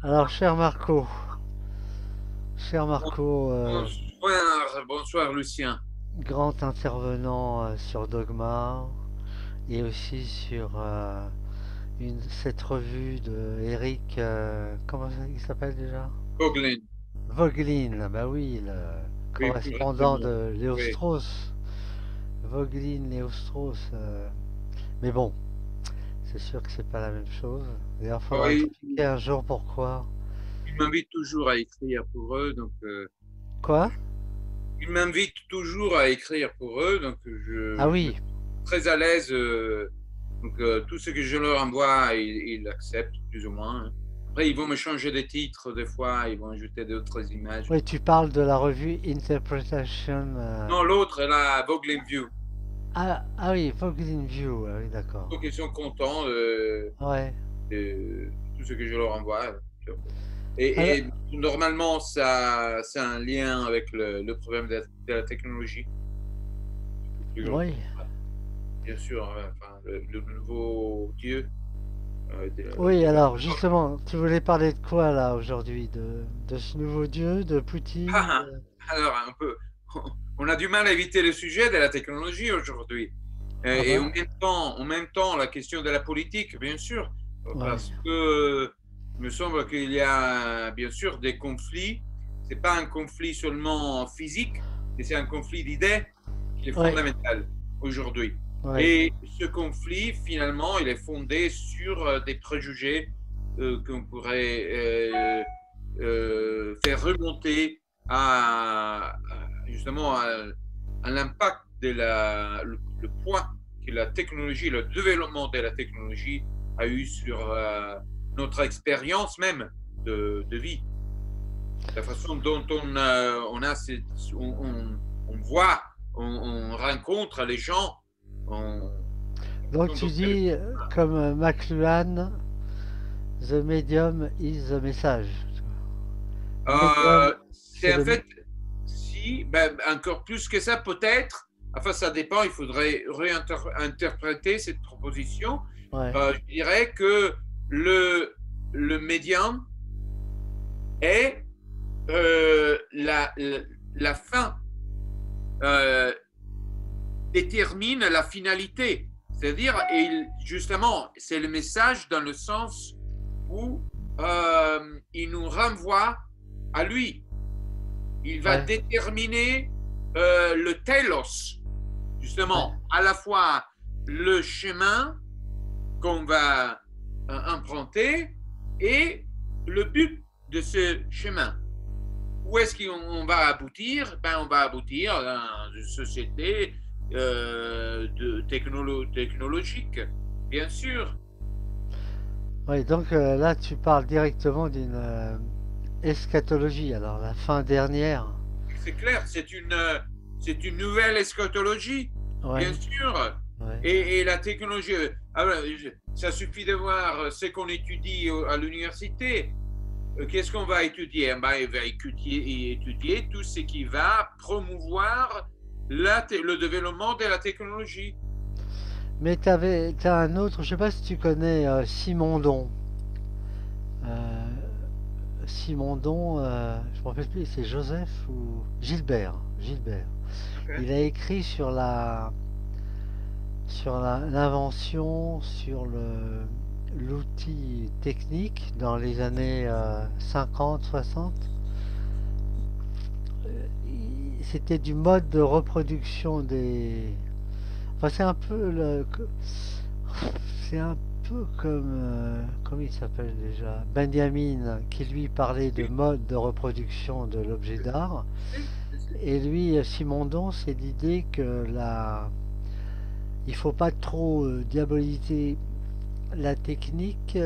Alors, cher Marco, Bonsoir, bonsoir Lucien. grand intervenant sur Dogma et aussi sur cette revue de Eric, comment il s'appelle déjà? Coughlin, Vogelin, bah oui, le oui, plus correspondant récemment. de Léo Oui. Strauss. Vogelin, Léo Strauss. Mais bon, c'est sûr que c'est pas la même chose. D'ailleurs, il Oh, faudra expliquer un jour pourquoi. ils m'invitent toujours à écrire pour eux, donc Quoi? ils m'invitent toujours à écrire pour eux, donc Ah je me oui, sens très à l'aise. Donc tout ce que je leur envoie, ils acceptent plus ou moins, hein. Après, ils vont me changer des titres des fois, ils vont ajouter d'autres images. oui, tu parles de la revue Interpretation. Non, l'autre, là, Voglin View. Ah oui, Fox View, ah oui, d'accord. Donc ils sont contents Ouais. de tout ce que je leur envoie. Alors, Et normalement, ça, c'est un lien avec le problème de la technologie. Plus grand. oui. Bien sûr, hein, enfin, le nouveau Dieu. Oui, alors justement, tu voulais parler de quoi là aujourd'hui? De ce nouveau dieu, de Poutine? Alors, un peu, on a du mal à éviter le sujet de la technologie aujourd'hui. Ah Et bah, en même temps, la question de la politique, bien sûr, ouais, parce que il me semble qu'il y a bien sûr des conflits. C'est pas un conflit seulement physique, mais c'est un conflit d'idées qui est ouais, fondamental aujourd'hui. ouais. Et ce conflit, finalement, il est fondé sur des préjugés qu'on pourrait faire remonter justement à l'impact de le poids que la technologie, le développement de la technologie a eu sur notre expérience même de vie. La façon dont on a on voit, on rencontre les gens, on, la Donc façon tu dont dis, comme McLuhan, the medium is the message. Medium, c'est c'est en le... fait, si, ben, encore plus que ça, peut-être, enfin, ça dépend, il faudrait réinterpréter cette proposition. Ouais, Je dirais que le, le médium est la fin, euh, détermine la finalité. C'est-à-dire, justement, c'est le message dans le sens où il nous renvoie à lui. Il va ouais, déterminer le telos, ouais. justement, à la fois le chemin qu'on va emprunter et le but de ce chemin. Où est-ce qu'on va aboutir? Ben, on va aboutir dans une société technologique, bien sûr. Ouais, donc là tu parles directement d'une eschatologie, alors la fin dernière. C'est clair, c'est une nouvelle eschatologie, bien Ouais, sûr. ouais. Et la technologie, ça suffit de voir ce qu'on étudie à l'université. Qu'est-ce qu'on va étudier? Ben, on va étudier tout ce qui va promouvoir le développement de la technologie. Mais t'as un autre, je sais pas si tu connais Simondon. Euh, Simondon, je me rappelle plus, c'est Joseph ou Gilbert. Gilbert. Okay. Il a écrit sur l'invention, sur l'outil technique dans les années 50, 60. C'était du mode de reproduction des. Enfin, c'est un peu comme, comment il s'appelle déjà? Benjamin, qui lui parlait de Oui, mode de reproduction de l'objet d'art. Et lui, Simondon, c'est l'idée que il faut pas trop diaboliser la technique.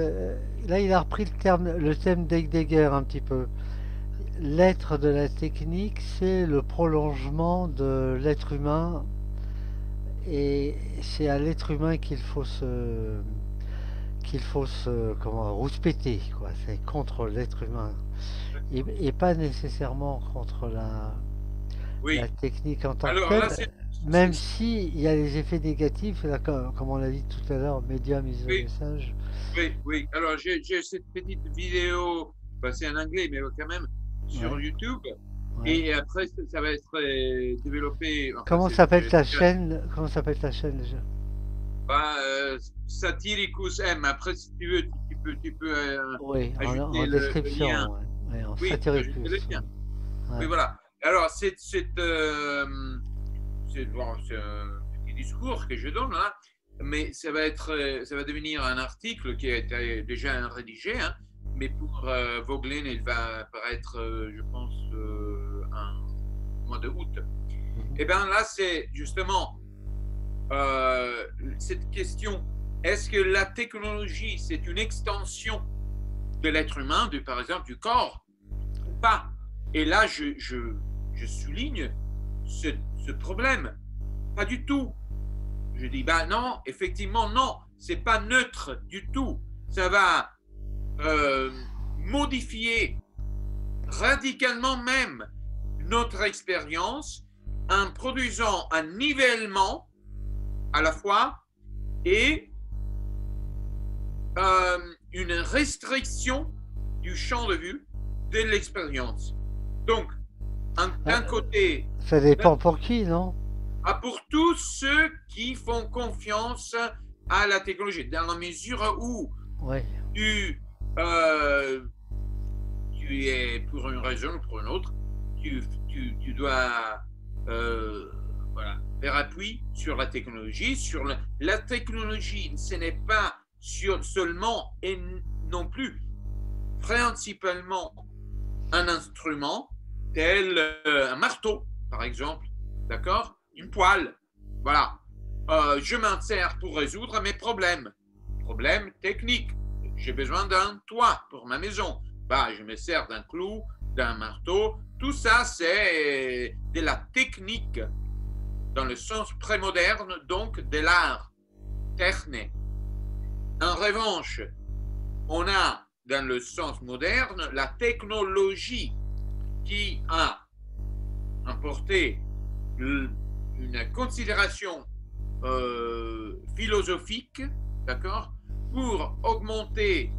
Là, il a repris le thème d'Heidegger un petit peu. L'être de la technique, c'est le prolongement de l'être humain et c'est à l'être humain qu'il faut se comment rouspéter quoi. C'est contre l'être humain et pas nécessairement contre la oui. technique en tant que Alors là, telle, même si il y a les effets négatifs, là, comme on l'a dit tout à l'heure, medium is the oui, message. oui, oui. Alors, j'ai cette petite vidéo bah, c'est en anglais, mais quand même sur Ouais, YouTube. ouais. Et après, ça va être développé. Enfin, Comment s'appelle ta chaîne? Comment s'appelle ta chaîne déjà? bah, Satiricus M. Après, si tu veux, tu peux Oui, en ajouter le lien. description, ouais. Ouais, en Oui, tu peux ajouter le Satyricus, lien. ouais. Oui, Ouais. voilà. Alors, bon, c'est un petit discours que je donne là, mais ça va devenir un article qui a été déjà rédigé, hein, mais pour Vogelin, il va apparaître, je pense, un mois de août. Mhm. Et bien là, c'est justement cette question, est-ce que la technologie, c'est une extension de l'être humain, par exemple du corps, ou pas? Et là, je souligne ce problème. Pas du tout. Je dis, ben non, effectivement, non, c'est pas neutre du tout. Ça va modifier radicalement même notre expérience en produisant un nivellement à la fois et une restriction du champ de vue de l'expérience. Donc, d'un côté, Ça dépend pour qui, non? pour tous ceux qui font confiance à la technologie, dans la mesure où Ouais. tu, tu es pour une raison ou pour une autre, tu dois voilà, faire appui sur la technologie. La technologie, ce n'est pas seulement et non plus principalement un instrument tel un marteau, par exemple, d'accord? Une poêle, voilà. Je m'en sers pour résoudre mes problèmes techniques. J'ai besoin d'un toit pour ma maison. Bah, je me sers d'un clou, d'un marteau. Tout ça, c'est de la technique dans le sens prémoderne, donc de l'art, techne. En revanche, on a dans le sens moderne la technologie qui a apporté une considération philosophique, d'accord, pour augmenter,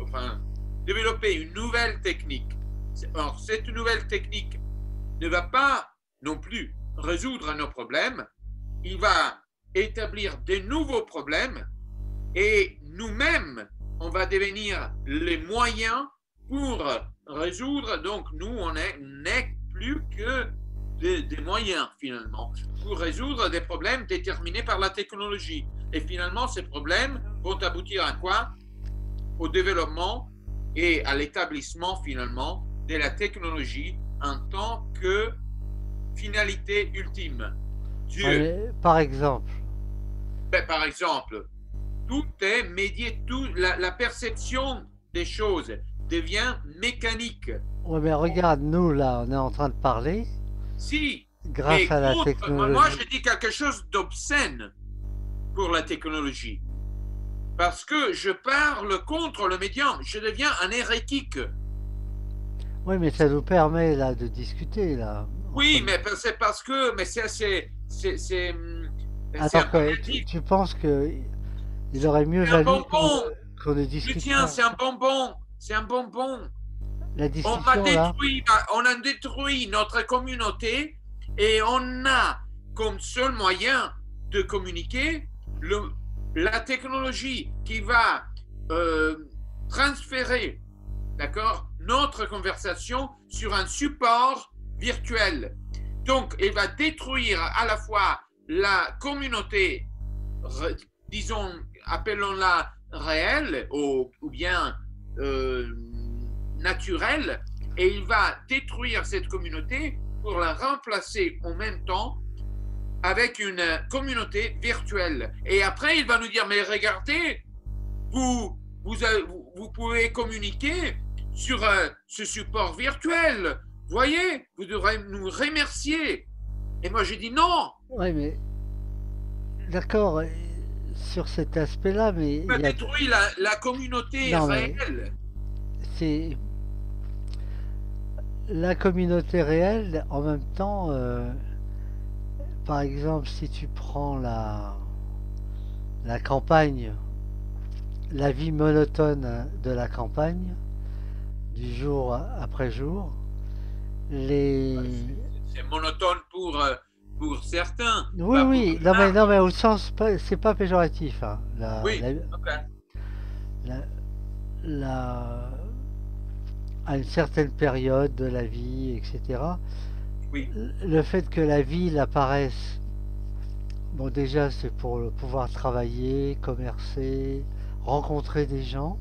enfin, développer une nouvelle technique. Or, cette nouvelle technique ne va pas non plus résoudre nos problèmes, il va établir de nouveaux problèmes et nous-mêmes, on va devenir les moyens pour résoudre. Donc, nous, on n'est plus que des moyens, finalement, pour résoudre des problèmes déterminés par la technologie. Et finalement, ces problèmes vont aboutir à quoi? Au développement et à l'établissement, finalement, de la technologie en tant que finalité ultime. Ouais, Dieu. mais par exemple, Ben, par exemple, tout est médié, la perception des choses devient mécanique. ouais, mais regarde, nous là, on est en train de parler Si, grâce mais à la moi technologie. je dis quelque chose d'obscène pour la technologie. Parce que je parle contre le médium, je deviens un hérétique. Oui, mais ça nous permet là de discuter là entre Oui, nous. mais c'est parce que, mais c'est Alors un peu que naïf. tu penses que il aurait mieux C'est un valu bonbon. qu'on ne discute Lucien, pas. c'est un bonbon. C'est un bonbon. La discussion là, On a détruit notre communauté et on a comme seul moyen de communiquer la technologie qui va euh, transférer, d'accord, notre conversation sur un support virtuel. Donc, il va détruire à la fois la communauté, disons, appelons-la réelle ou bien euh, naturelle, et il va détruire cette communauté pour la remplacer en même temps avec une communauté virtuelle. Et après, il va nous dire, mais regardez, vous pouvez communiquer sur ce support virtuel. Voyez, vous devrez nous remercier. Et moi, j'ai dit non, ouais, mais d'accord sur cet aspect-là, mais on il a y a détruit la communauté non mais réelle. c'est la communauté réelle en même temps. Par exemple, si tu prends la campagne, la vie monotone de la campagne, du jour après jour. Les... C'est monotone pour certains, Oui, pas pour oui, une non, large. mais au sens, c'est pas péjoratif, hein. Oui, ok. La- la- à une certaine période de la vie, etc. Oui, Le fait que la ville apparaisse, bon, déjà, c'est pour pouvoir travailler, commercer, rencontrer des gens.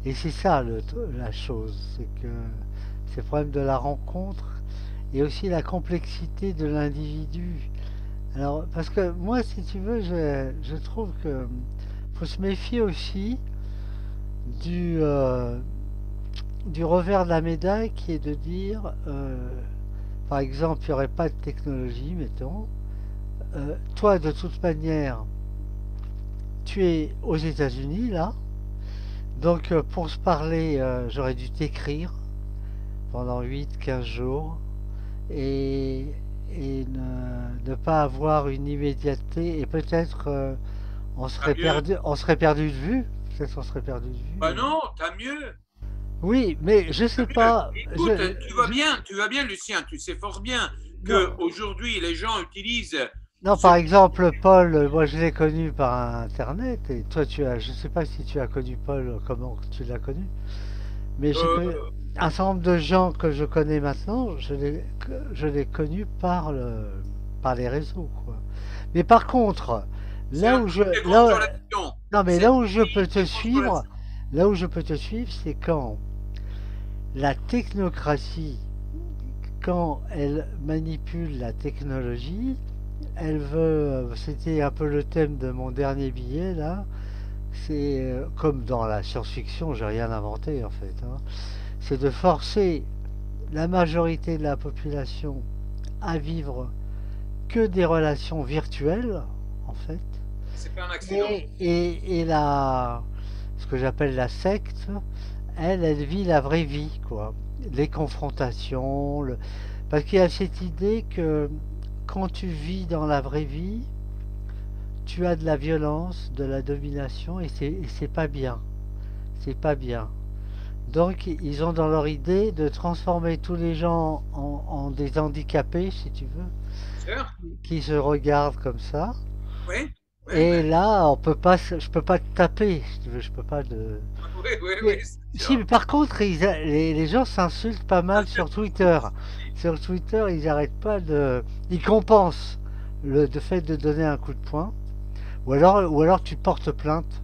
Et c'est ça la chose, c'est que c'est le problème de la rencontre et aussi la complexité de l'individu. Alors, parce que moi, si tu veux, je trouve que faut se méfier aussi du, euh, du revers de la médaille qui est de dire, par exemple, il n'y aurait pas de technologie, mettons. Toi, de toute manière, tu es aux États-Unis, là. Donc, pour se parler, j'aurais dû t'écrire pendant 8, 15 jours et, et ne pas avoir une immédiateté et peut-être tant mieux. on serait perdu de vue. Peut-être on serait perdu de Bah vue. non, tant mieux, Oui, mais je tant sais mieux. pas. Écoute, tu vas bien, Lucien, tu sais fort bien que Non, aujourd'hui les gens utilisent non, ce par exemple, Paul, moi je l'ai connu par Internet et toi je sais pas si tu as connu Paul, comment tu l'as connu, mais j'ai connu euh, un certain nombre de gens que je connais maintenant, je l'ai connu par les réseaux, quoi. Mais par contre, c'est là une où je, très là, consolation. non mais C'est là où je peux une te très suivre, consolation. là où je peux te suivre, c'est quand la technocratie, quand elle manipule la technologie, elle veut, c'était un peu le thème de mon dernier billet là, c'est comme dans la science-fiction, j'ai rien inventé en fait, hein. C'est de forcer la majorité de la population à vivre que des relations virtuelles en fait, C'est pas un accident. et ce que j'appelle la secte, elle vit la vraie vie, quoi. Les confrontations, parce qu'il y a cette idée que quand tu vis dans la vraie vie, tu as de la violence, de la domination, et c'est pas bien. C'est pas bien. Donc ils ont dans leur idée de transformer tous les gens en des handicapés, si tu veux, Sûr? qui se regardent comme ça. Oui, oui, Et oui. là, je peux pas te taper, si tu veux, je peux pas de. Oui, oui, oui, Mais, c'est si, mais sûr. par contre, les gens s'insultent pas Ça, mal c'est sur beaucoup Twitter. aussi. Sur Twitter, ils n'arrêtent pas de. Ils compensent le fait de donner un coup de poing. Ou alors tu portes plainte.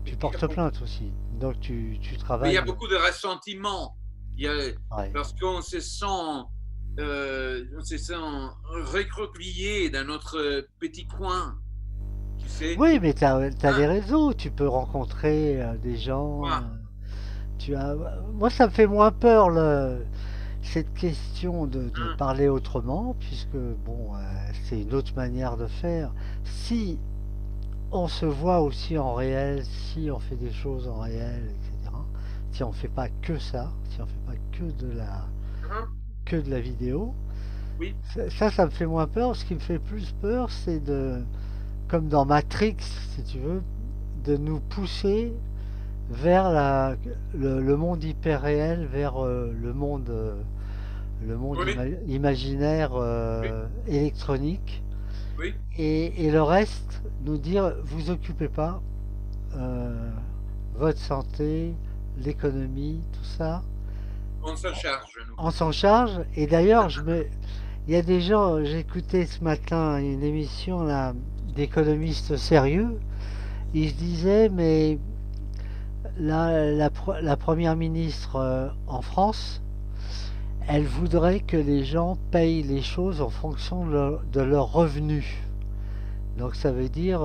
Tu Mais portes plainte aussi. Donc tu il y a travailles. beaucoup de ressentiment. Il y a, Ouais. parce on se sent recroquevillé dans notre petit coin, tu sais. Oui, mais tu as Hein, les réseaux. Tu peux rencontrer des gens. quoi. Tu as... Moi, ça me fait moins peur cette question de Hein, parler autrement, puisque bon, c'est une autre manière de faire. Si on se voit aussi en réel, si on fait des choses en réel, etc. Si on fait pas que ça, si on fait pas hein, que de la vidéo, oui, ça me fait moins peur. Ce qui me fait plus peur, c'est de, comme dans Matrix, si tu veux, de nous pousser vers le monde hyper réel, vers le monde oui, imaginaire oui, électronique, oui. et le reste, nous dire, vous occupez pas, euh, votre santé, l'économie, tout ça, On s'en charge, nous. on s'en charge. Et d'ailleurs, il y a des gens, j'ai écouté ce matin une émission là d'économistes sérieux, ils se disaient, mais la première ministre en France, elle voudrait que les gens payent les choses en fonction de leurs revenus. Donc ça veut dire,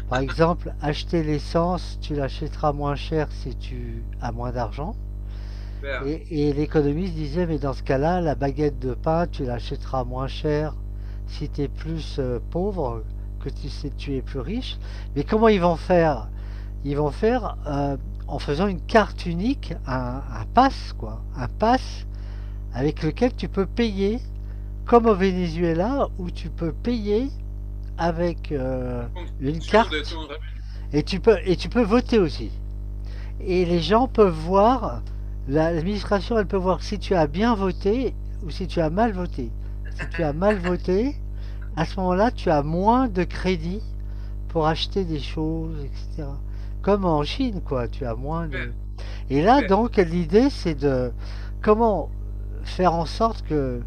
par exemple, acheter l'essence, tu l'achèteras moins cher si tu as moins d'argent. Super. Et l'économiste disait, mais dans ce cas-là, la baguette de pain, tu l'achèteras moins cher si tu es plus pauvre que si tu es plus riche. Mais comment ils vont faire? Ils vont faire en faisant une carte unique, un pass, quoi. Un pass avec lequel tu peux payer, comme au Venezuela, où tu peux payer avec En une fonction de carte ton revenu. et tu peux voter aussi. Et les gens peuvent voir l'administration, elle peut voir si tu as bien voté ou si tu as mal voté. Si tu as mal voté, à ce moment-là, tu as moins de crédit pour acheter des choses, etc. Comme en Chine, quoi, tu as moins de... Super, Et là, super. donc, l'idée, c'est de comment faire en sorte que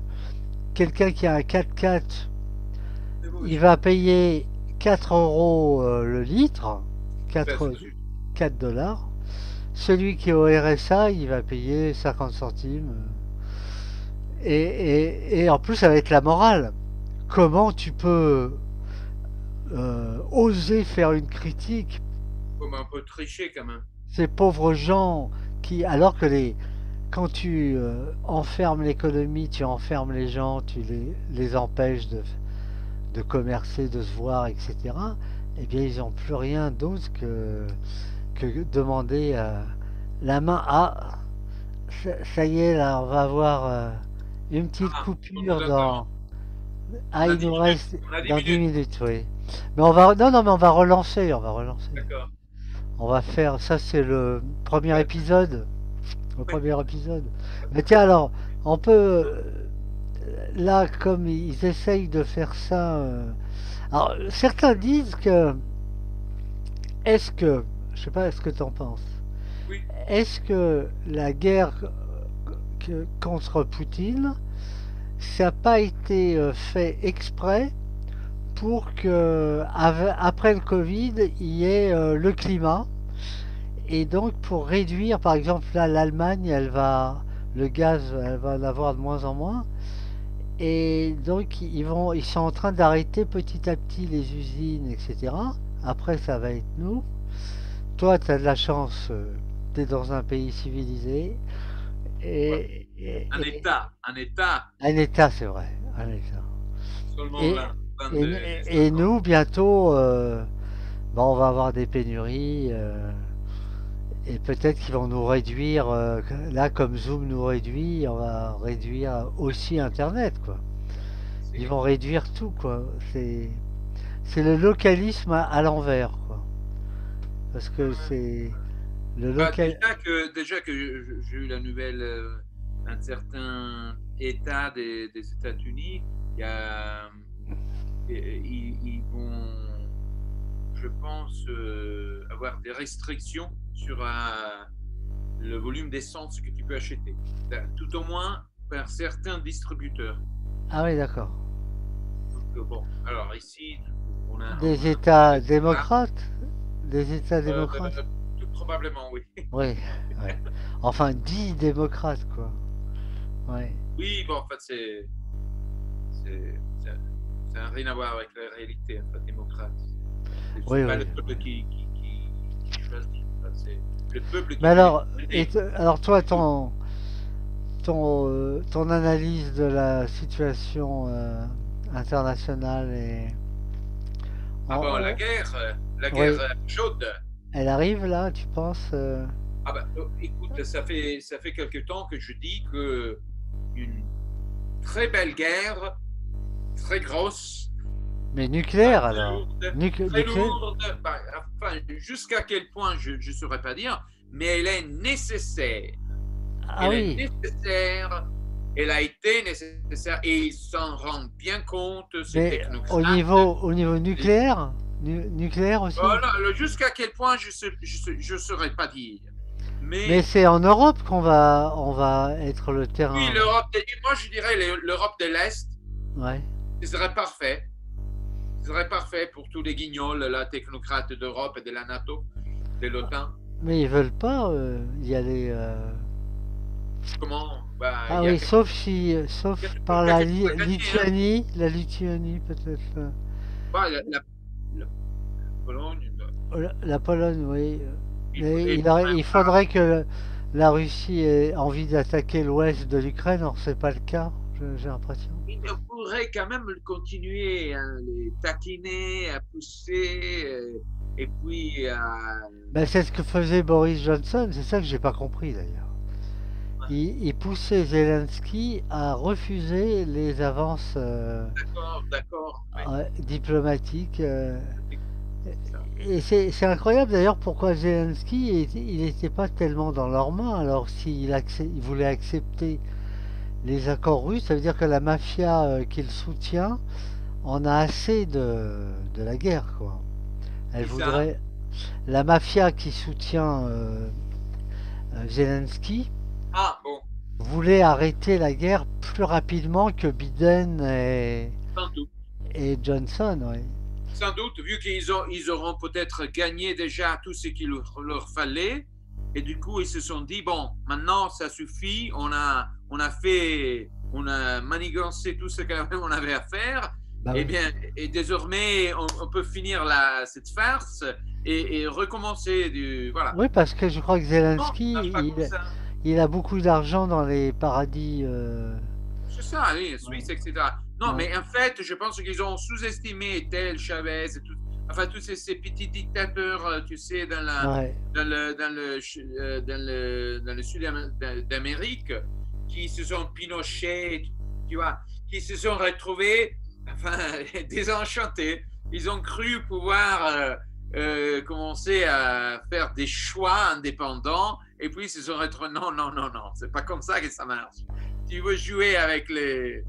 quelqu'un qui a un 4x4, C'est beau, il je- va payer 4 euros le litre, Ben, 4, c'est juste. 4 dollars. Celui qui est au RSA, il va payer 50 centimes. Et en plus, ça va être la morale. Comment tu peux oser faire une critique Comme un peu tricher quand même. ces pauvres gens qui, alors que quand tu enfermes l'économie, tu enfermes les gens, tu les empêches de commercer, de se voir, etc., eh bien, ils n'ont plus rien d'autre que demander la main. Ah, ça y est, là, on va avoir une petite Ah, on nous coupure attend. dans. On Ah, a il 10 nous minutes. reste On a 10 dans 10 minutes. minutes, oui. Mais on va. Non, non, mais on va relancer, on va relancer. D'accord. On va faire. Ça, c'est le premier Ouais, épisode. Le ouais, premier épisode. Mais tiens, alors, on peut. Là, comme ils essayent de faire ça. Alors, certains disent que. Est-ce que. Je sais pas ce que tu en penses. oui. Est-ce que la guerre contre Poutine, ça n'a pas été fait exprès pour que, après le Covid, il y ait le climat? Et donc, pour réduire, par exemple, là, l'Allemagne, le gaz, elle va en avoir de moins en moins. Et donc, ils sont en train d'arrêter petit à petit les usines, etc. Après, ça va être nous. Toi, tu as de la chance, tu es dans un pays civilisé. Ouais. Un Et État. Un État. un État, c'est vrai, un État. Seulement Et, l'un. L'un des et 50. nous, bientôt, ben, on va avoir des pénuries. Et peut-être qu'ils vont nous réduire, là, comme Zoom nous réduit, on va réduire aussi Internet, quoi. Ils Si. vont réduire tout, quoi. C'est le localisme à l'envers, quoi. Parce Ouais, que ouais. c'est le Bah, local. déjà que j'ai eu la nouvelle d'un certain État des États-Unis, il y a, ils vont, je pense, avoir des restrictions sur le volume d'essence que tu peux acheter. Tout au moins par certains distributeurs. Ah oui, d'accord. Donc, bon, alors ici, Des on a un États État, démocrates? Des États euh, démocrates? tout probablement, oui. Oui, ouais. Enfin, 10 démocrates, quoi. Ouais. Oui, bon, en fait, ça n'a rien à voir avec la réalité, en fait, démocrate. Oui, C'est pas oui. le peuple qui choisit, en fait, c'est le peuple Mais qui veut les alors, aider. alors toi, C'est tout. ton analyse de la situation internationale Ah bon, en- la guerre oui, chaude. elle arrive là, tu penses Ah ben, écoute, ça fait quelque temps que je dis que une très belle guerre, très grosse, mais nucléaire très alors? lourde, très Nucléaire? lourde. Bah, enfin, jusqu'à quel point, je ne saurais pas dire, mais elle est nécessaire. Ah Elle est oui, nécessaire. Elle a été nécessaire et ils s'en rendent bien compte, ces mais technocrates. au niveau Les- nucléaire, nucléaire aussi. Voilà, jusqu'à quel point, je saurais pas dire. Mais Mais c'est en Europe on va être le oui, terrain. moi je dirais l'Europe de l'Est, Ouais. ce serait parfait. Ce serait parfait pour tous les guignols, la technocrate d'Europe et de la NATO, de l'OTAN. Mais ils veulent pas y aller. Comment? Bah, Ah oui, il y a sauf toujours par quelque chose à gagner, hein. La Lituanie peut-être. Bah, la Pologne, La Pologne, oui. Mais et pour il faudrait que la Russie ait envie d'attaquer l'ouest de l'Ukraine. Or, c'est pas le cas, j'ai l'impression. il pourrait quand même continuer à les taquiner, à pousser, et puis à. Ben, c'est ce que faisait Boris Johnson. C'est ça que j'ai pas compris d'ailleurs. Il poussait Zelensky à refuser les avances D'accord, d'accord. Ouais. diplomatiques. Ça. Et c'est incroyable d'ailleurs pourquoi Zelensky, il n'était pas tellement dans leurs mains. Alors il voulait accepter les accords russes, ça veut dire que la mafia qu'il soutient en a assez de la guerre, quoi. Elle Qui ça? voudrait... La mafia qui soutient Zelensky Ah, bon, voulait arrêter la guerre plus rapidement que Biden sans doute. et Johnson, ouais. Sans doute, vu ils auront peut-être gagné déjà tout ce qu'il leur fallait. Et du coup, ils se sont dit, bon, maintenant, ça suffit. On a manigancé tout ce qu'on avait à faire. Bah Et oui. bien, et désormais, on peut finir cette farce et recommencer voilà. Oui, parce que je crois que Non, ça Zelensky, marche pas comme ça. il a beaucoup d'argent dans les paradis. C'est ça, oui, Ouais, Suisse, etc. Non, ouais, mais en fait, je pense qu'ils ont sous-estimé tel Chavez, et tout, enfin, tous ces petits dictateurs, tu sais, ouais. dans le sud d'Amérique, qui se sont Pinochet, tu vois, qui se sont retrouvés, enfin, désenchantés. Ils ont cru pouvoir commencer à faire des choix indépendants, et puis ils se sont retrouvés, non, non, non, non, c'est pas comme ça que ça marche. Tu veux jouer avec les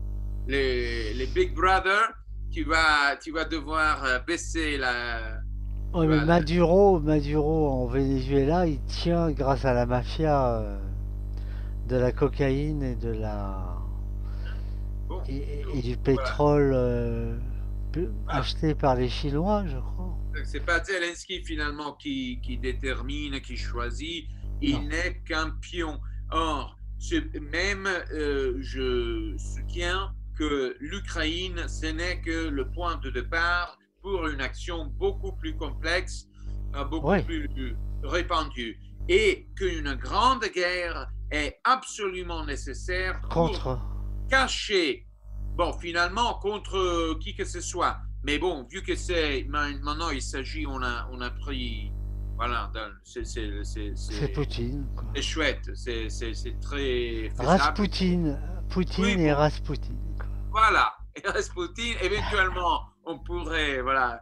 Big Brother, tu vas devoir baisser Ouais, tu mais vois, Maduro en Venezuela, il tient grâce à la mafia de la cocaïne et bon, et du voilà. pétrole Voilà. acheté par les Chinois, je crois. C'est pas Zelensky finalement qui détermine, qui choisit. Non. Il n'est qu'un pion. Or, même je soutiens que l'Ukraine, ce n'est que le point de départ pour une action beaucoup plus complexe, beaucoup Ouais, plus répandue. Et qu'une grande guerre est absolument nécessaire pour contre. caché, bon, finalement, contre qui que ce soit. Mais bon, vu que c'est maintenant, il s'agit, on a pris, voilà, C'est Poutine, quoi. c'est chouette, c'est très faisable. Raspoutine. Oui, Poutine et bon, Raspoutine, quoi. voilà. Et Rasputin, éventuellement, on pourrait, voilà,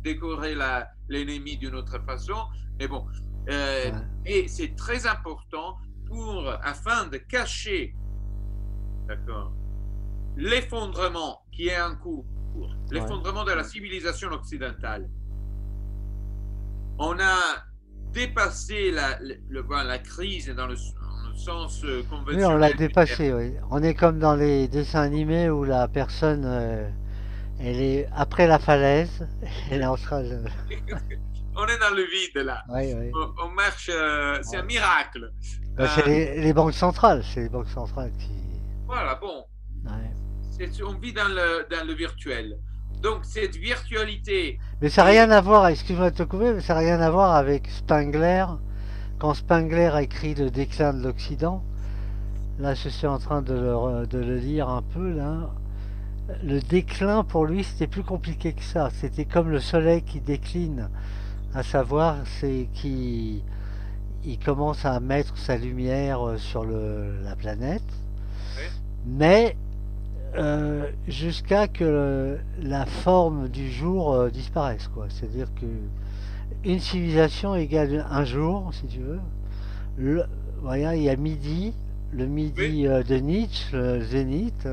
décorer l'ennemi d'une autre façon. Mais bon, Ouais. et c'est très important afin de cacher, d'accord, l'effondrement qui est en cours, Ouais. l'effondrement de la civilisation occidentale. On a dépassé la crise dans le sens Oui, on l'a conventionnel du terme. dépassé, oui. On est comme dans les dessins animés où la personne, elle est après la falaise, elle est en train de... On est dans le vide là. Oui, oui. On marche, c'est un Ouais. miracle. Bah, c'est Euh, les banques centrales, c'est les banques centrales qui... voilà, bon, Ouais. on vit dans le virtuel. Donc cette virtualité Mais ça n'a et rien à voir, excuse-moi de te couper, mais ça n'a rien à voir avec Spengler. Quand Spengler a écrit Le déclin de l'Occident, là je suis en train de le lire un peu, là. Le déclin pour lui c'était plus compliqué que ça. C'était comme le soleil qui décline, à savoir c'est qu'il il commence à mettre sa lumière sur la planète, ouais, mais jusqu'à que la forme du jour disparaisse, quoi. C'est-à-dire que une civilisation égale un jour, si tu veux. Le, voilà, il y a midi, le oui, midi de Nietzsche, le zénith,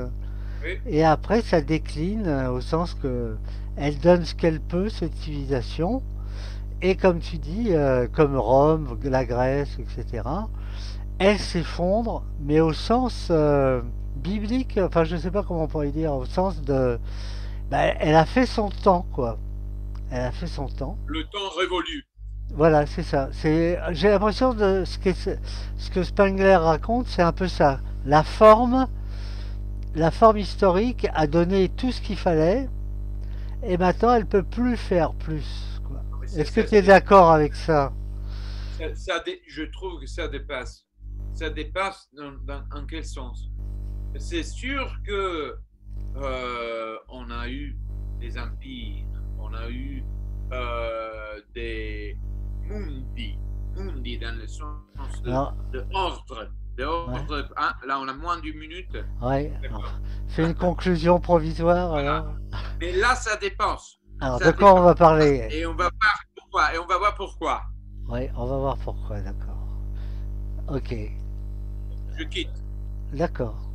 oui, et après ça décline au sens que elle donne ce qu'elle peut, cette civilisation, et comme tu dis, comme Rome, la Grèce, etc., elle s'effondre, mais au sens biblique, enfin je sais pas comment on pourrait dire, au sens de... Bah, elle a fait son temps, quoi. Elle a fait son temps. le temps révolu. Voilà, c'est ça. J'ai l'impression de ce que Spengler raconte, c'est un peu ça. La forme historique a donné tout ce qu'il fallait, et maintenant elle peut plus faire plus, quoi. Non, mais Est-ce que tu es d'accord avec ça? je trouve que ça dépasse. Ça dépasse en quel sens? C'est sûr que on a eu des empires, on a eu des mundi, mundi dans le sens Alors, de ordre. De ouais, ordre. Ah, là, on a moins d'une minute. ouais. Alors, D'accord. fais une conclusion provisoire Voilà. alors. Mais là, ça dépasse. Alors, de Ça quoi on dépend. va parler? Et on va voir pourquoi. Et on va voir pourquoi. Oui, on va voir pourquoi, d'accord. Ok, Je quitte. d'accord.